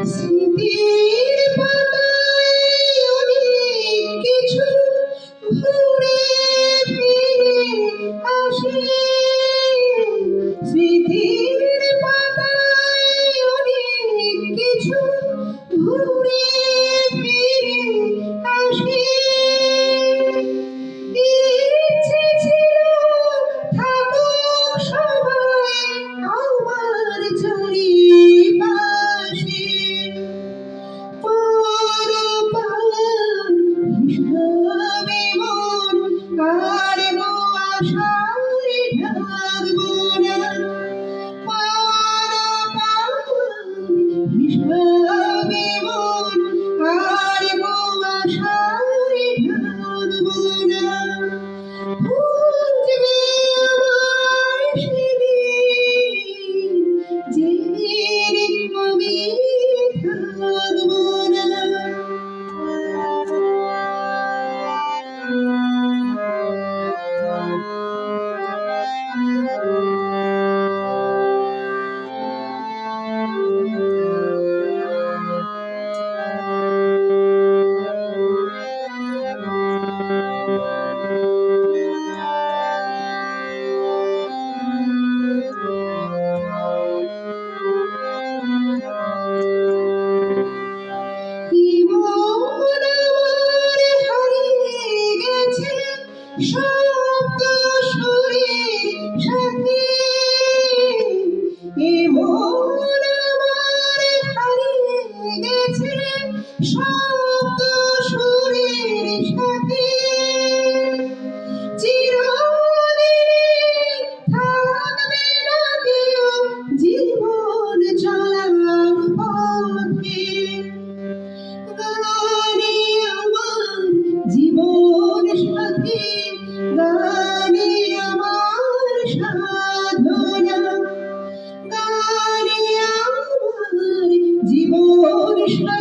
স্মৃতির পাতায় অনেক কিছু ঘুরে ফিরে আসে। স্মৃতির পাতায় অনেক কিছু ঘুরে ফিরে আসে। ইচ্ছে ছিল থাকুক সবাই আমার চারিপাশে। পরপার হিসাবে মন কারো আশায় ঢাকবো না। পরপার হিসাবে মন কারো আশায় ঢাকবো না। খুঁজবে আমার সেদিন যেদিন আমি থাকবো না। কি মন আমার হারিয়ে গেছে শব্দ সুরের সাথে। এ মন আমার হারিয়ে গেছে শব্দ সুরের সাথে। চিরদিন থাকবে না কেউ জীবন চলার পথে। গানে আমার জীবন সাথী, গানে আমার সাধনা, গানে আমার জীবন সাথী।